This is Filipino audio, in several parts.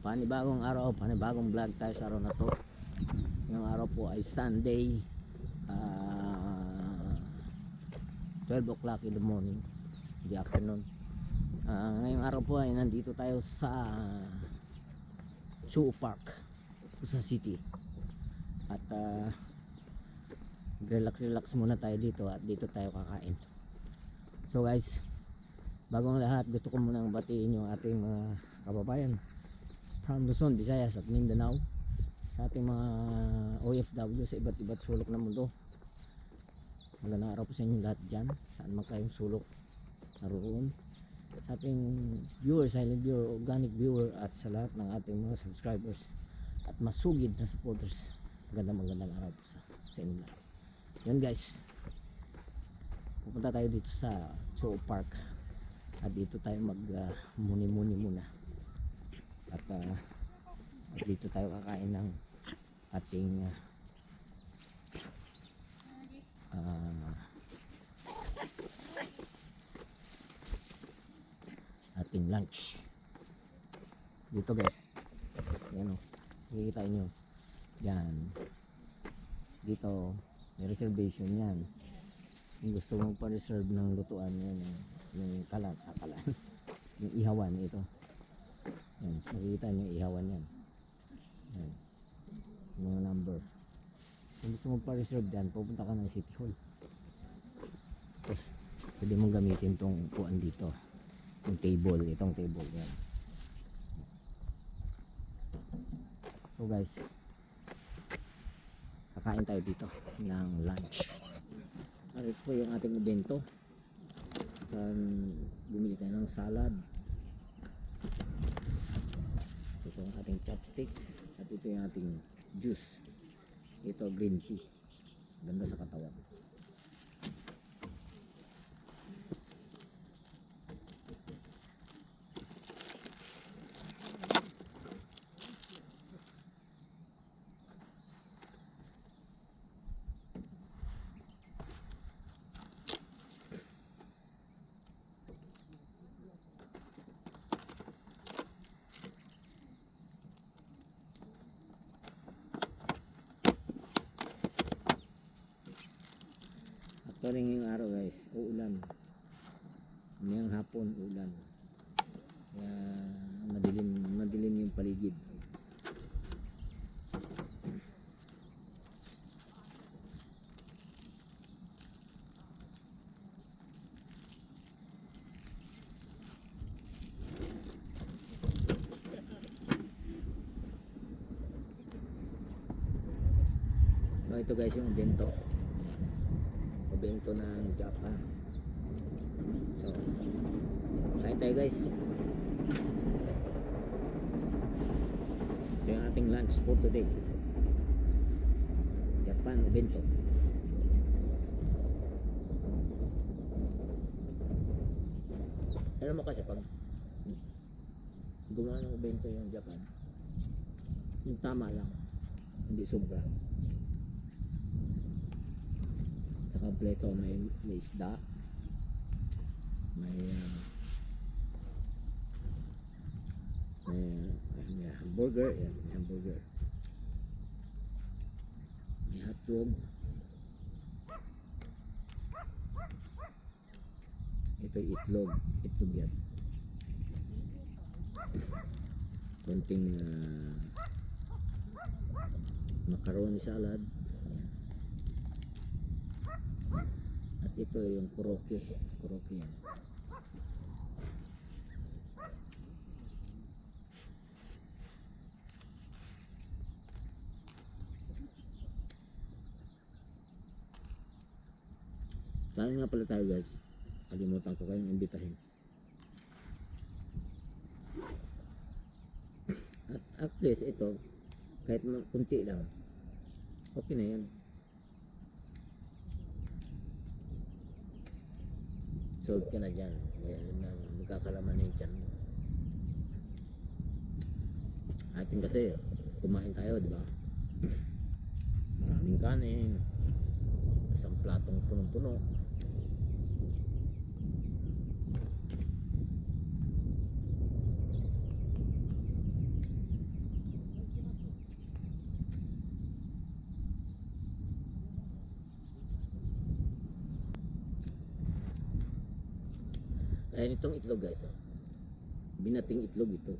Panibagong araw, panibagong vlog tayo sa araw na to. Yung araw po ay Sunday, 12 o'clock in the morning, the afternoon. Ngayong araw po ay nandito tayo sa Zoo Park, Quezon City. At relax muna tayo dito at dito tayo kakain. So guys, bagong lahat, gusto ko munang batiin yung ating mga kababayan from Luzon, Visayas at Mindanao, sa ating mga OFW sa iba't iba't sulok ng mundo. Magandang araw po sa inyo lahat dyan, saan man kayong sulok naroon. Sa ating viewers, silent viewer, organic viewer, at sa lahat ng ating mga subscribers at masugid na supporters, magandang araw po sa inyo lahat. Yun guys, pupunta tayo dito sa Zoo Park at dito tayo mag muni-muni muna at dito tayo kakain ng ating ating lunch dito guys. Ayan o, nakikita nyo yan, dito may reservation yan. Kung gusto mong pa-reserve ng lutuan yan, yung kalan yung ihawan ito. Yan, nakikita nyo ihawan yan. Yan, yung mga number. Kung gusto mong pa-reserve dyan, pupunta ka ng City Hall. Tapos pwede mong gamitin tong kuan dito, yung table, itong table yan. So guys, kakain tayo dito ng lunch. Ito po yung ating bento. Saan bumili tayo ng salad. Ito ang ating chopsticks. At ito yung ating juice. Ito green tea. Ganda sa katawan. Ito rin yung araw guys, uulan. Ngayong hapon uulan. Kaya madilim yung paligid. So ito guys yung bento ng Japan. So kain tayo guys. Ito yung ating lunch for today, Japan bento. Alam mo kasi pag gumawa ng bento yung Japan, yung tama lang, hindi sobra. Kompleto, may isda, may hamburger, yan, may hamburger, may hotdog, ito itlog yan, konting macaroni salad. At ito yung koroke yan. Saan nga pala tayo guys, kalimutan ko kayong imbitahin. At least ito, kahit kunti lang, okay na yan. Solve ka na dyan. Magkakalaman na yung tiyan mo. Atin kasi kumain tayo, di ba? Maraming kanin, isang platong punong-puno. Ayan itong itlog guys. Oh. Binating itlog ito.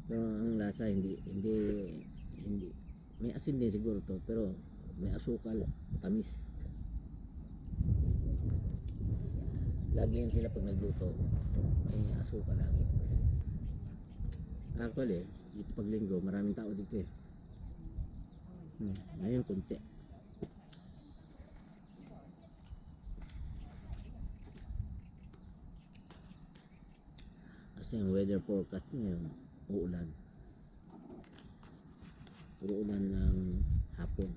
Pero ang lasa hindi may asin din siguro to, pero may asukal, tamis. Lagi yan sila pag nagluto. May asukal lagi. Actually, dito pag linggo, maraming tao dito eh. Ngayon, kunti. Kasi yung weather forecast ngayon, uulan. Puro ulan ng hapon.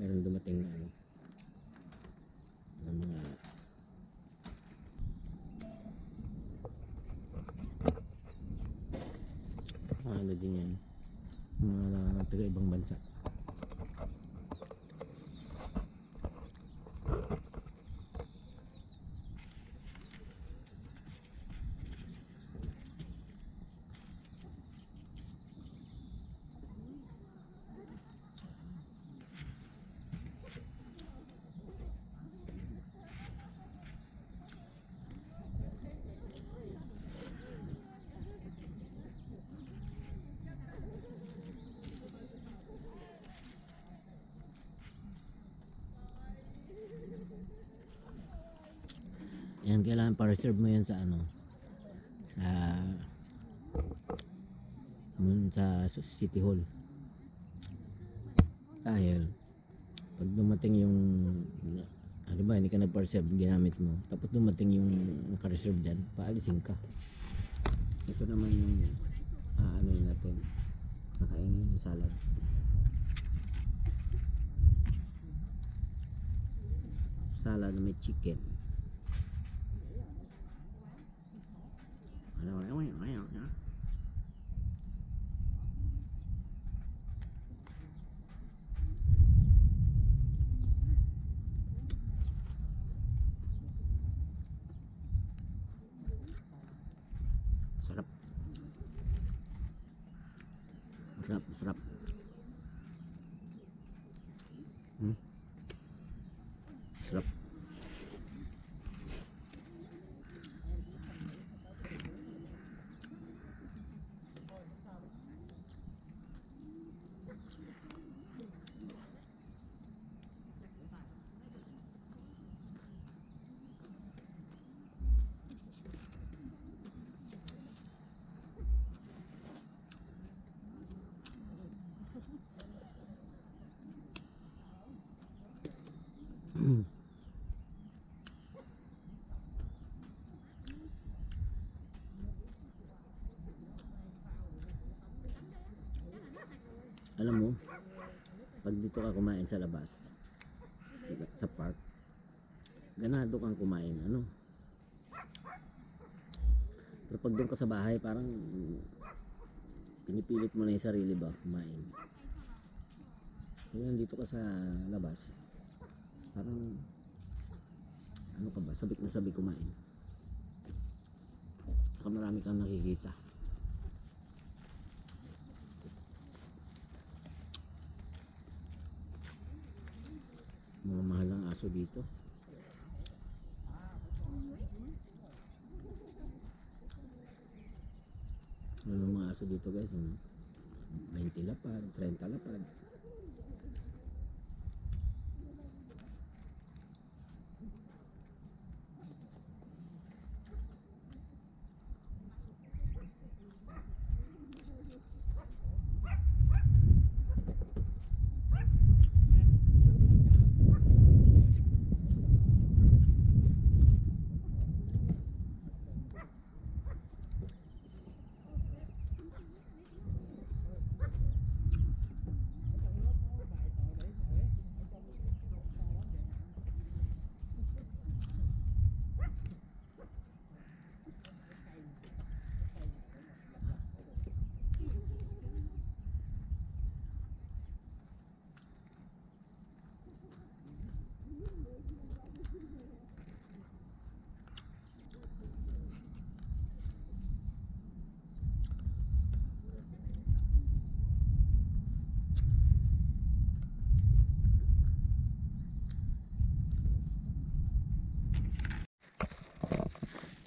Meron dumating na ano, ng mga ano din yan, mga taga ibang bansa. Yan, kailangan pa-reserve mo yan sa ano, sa City Hall. Dahil pag dumating yung ano ba, hindi ka nag-reserve, ginamit mo, tapos dumating yung naka-reserve dyan, paalisin ka. Ito naman yung ano yun natin, nakainin yung salad. Salad na may chicken. Sarap. Masarap. Sarap. Alam mo, pag dito ka kumain sa labas, sa park, ganado kang kumain, ano? Pero pag doon ka sa bahay, parang pinipilit mo na yung sarili ba, kumain. Kaya nandito ka sa labas, parang ano ka ba, sabik na sabik kumain. Saka marami kang nakikita. Mga mahal ang aso dito. Ano mga aso dito guys, 20 lapad, 30 lapad.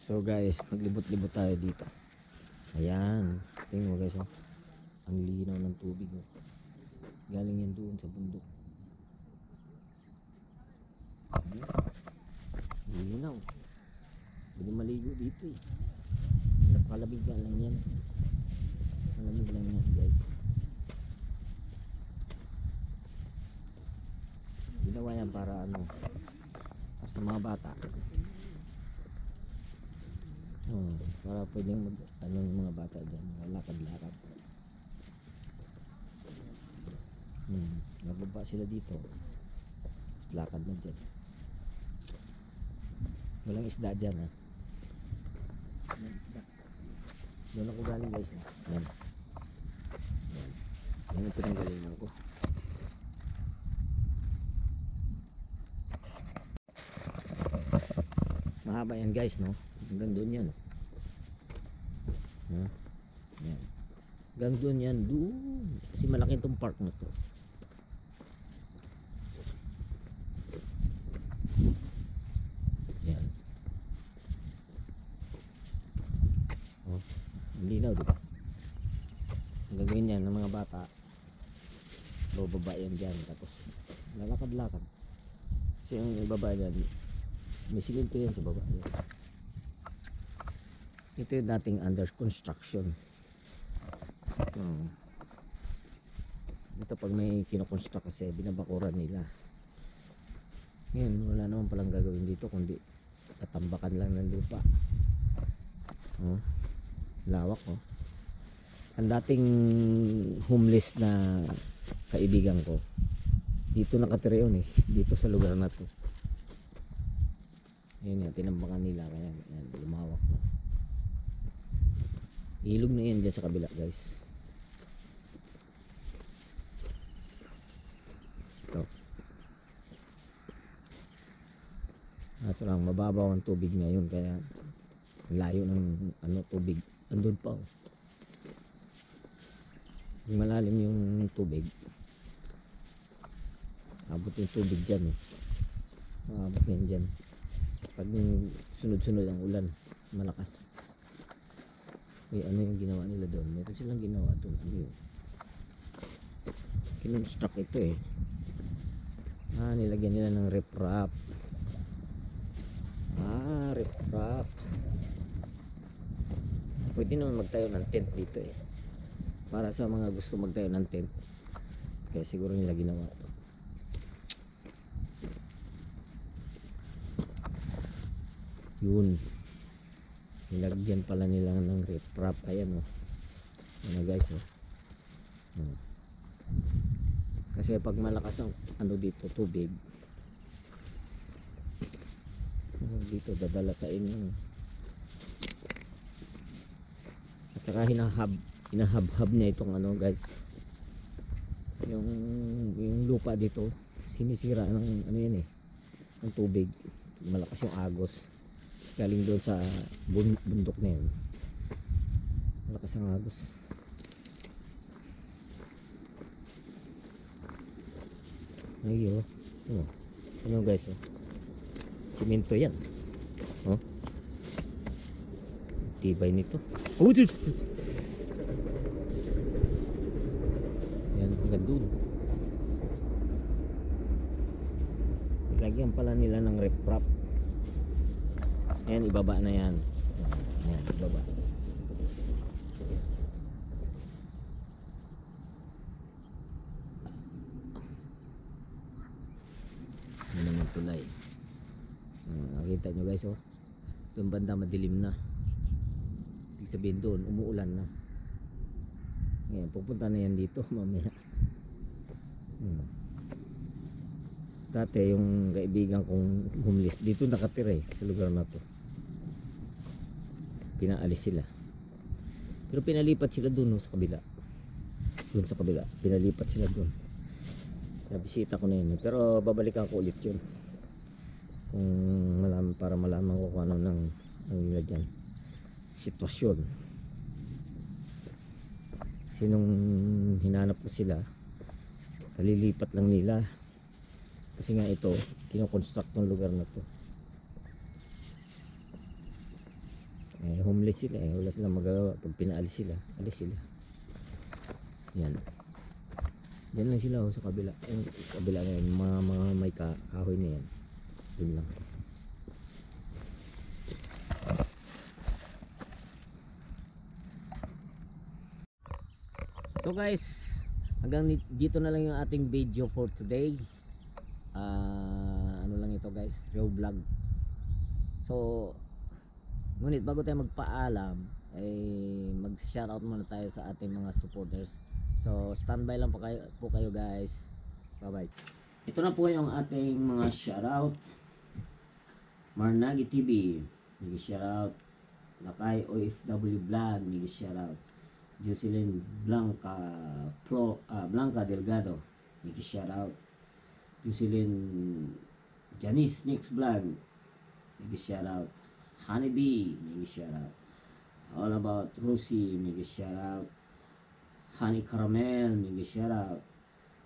So guys, maglibot-libot tayo dito. Ayan, tingnan mo guys, oh. Ang linaw ng tubig, oh. Galing yan doon sa bundok. Linaw. Pwede maligo dito eh. Napakalabig lang yan. Malamig lang yan guys. Ginawa yan para ano, para sa mga bata. Para pwedeng mag, ano, yung mga bata dyan, lakad-lakad. Nababa sila dito. Lakad na dyan. Walang isda dyan, ha. Walang isda. Doon ako galing guys. Yan. Yan ang pinanggalingan ko. Mahaba yan guys, no? Hanggang doon yan. Yan. Hanggang doon yan. Doon. Kasi malaki itong park na to. Yan. Oh, linaw, diba? Ang gagawin yan ng mga bata, bababa yan dyan. Tapos lalakad-lakad. Kasi yung ibaba dyan, may simento yan sa baba. Yan. Ito yung dating under construction. Ito pag may kinoconstruct kasi binabakuran nila. Ngayon wala naman palang gagawin dito kundi tatambakan lang ng lupa. Lawak, oh. Ang dating homeless na kaibigan ko dito nakatira yun eh, dito sa lugar na to. Ayan yan, tinambakan nila kaya yan, lumawak na. Ilog na yan dyan sa kabila guys. Ito. Kaso lang mababaw ang tubig ngayon kaya layo ng ano, tubig. Andun pa, oh. Malalim yung tubig. Abot yung tubig dyan, oh. Abot yan dyan. Pag sunod-sunod ang ulan, malakas. Ano yung ginawa nila doon? Meron silang ginawa doon. Ano yun? Kinonstruct ito eh. Nilagyan nila ng riprap. Riprap. Pwede naman magtayo ng tent dito eh. Para sa mga gusto magtayo ng tent. Kaya siguro nila ginawa ito. Yun. Nilagyan pala nila ng riprap. Ayan, oh. Ano guys, oh. Kasi pag malakas ang ano dito, tubig, dito dadala sa inyo. At saka hinahab-hab niya itong ano guys. Yung lupa dito sinisira ng ano yan eh, ng tubig. Malakas yung agos. Galing doon sa bundok na yun. Malakas ang agos. Ay, oh. Ano guys, oh. Simento yan. Oh. Tibay nito. Oh, yan, hanggang doon. Nilagyan pala nila ng riprap. Ayan, ibaba na yan. Ayan, ibaba. Ano naman tulay. Nakita nyo guys, oh. Doon banda madilim na. Ibig sabihin doon, umuulan na. Ngayon, pupunta na yan dito mamaya. Dati yung kaibigan kong homeless dito nakatira eh, sa lugar na to. Pinaalis sila. Pero pinalipat sila doon, sa kabila. Doon sa kabila, pinalipat sila doon. Nabisita ko na yun. Pero babalikan ko ulit yun. Kung malaman, para malaman ko kung ano ng nila dyan. Sitwasyon. Kasi nung hinanap ko sila, kalilipat lang nila. Kasi nga ito, kinoconstruct ng lugar na to. homeless sila eh. Wala silang magagawa. Pag pinaalis sila, alis sila. Yan. Diyan lang sila sa kabila. Yung kabila na yan, mga may kahoy na yan. Doon lang. So guys, hanggang dito na lang yung ating video for today. Ano lang ito guys, raw vlog. So, ngunit bago tayo magpaalam, ay mag-shoutout muna tayo sa ating mga supporters. So, standby lang po kayo guys. Bye bye. Ito na po yung ating mga shoutout. Marnagi TV, mega shoutout. Lakay OFW Vlog, mega shoutout. Jocelyn Blanca Delgado, mega shoutout. Jocelyn Janice Mix Vlog, mega shoutout. Honeybee, mega shoutout. All About Rosie, mega shoutout. Honey Caramel, mega shoutout.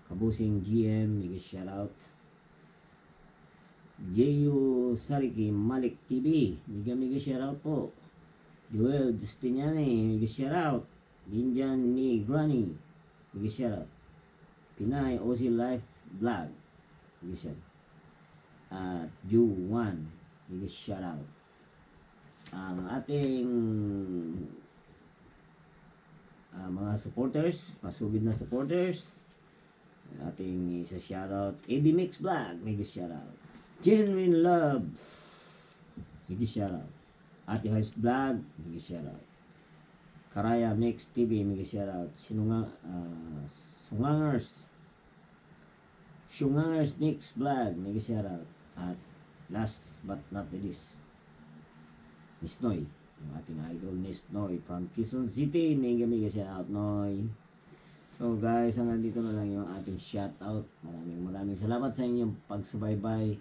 Kabusing GM, mega shoutout. Jeyu Sariki Malik TV, mega shoutout po. Joel Justiniani, mega shoutout. Jinjan ni Granny, mega shoutout. Pinay Ozzy Life Vlog, mega shoutout. At Ju1, mega shoutout. Ang ating mga supporters, masugid na supporters, ating isa shoutout. AB Mix Vlog, mega shoutout. Genuine Love, mega shoutout. Ate Heist Vlog, mega shoutout. Karaya Mix TV, mega shoutout. Sungangers Mix Vlog, mega shoutout. At last but not the least, Miss Noy, yung ating idol Miss Noy from Quezon City, mega shoutout Noy. So guys, hanggang dito na lang yung ating shoutout. Maraming salamat sa inyong pagsubaybay.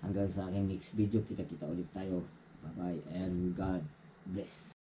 Hanggang sa aking next video, kita ulit tayo. Bye bye and God bless.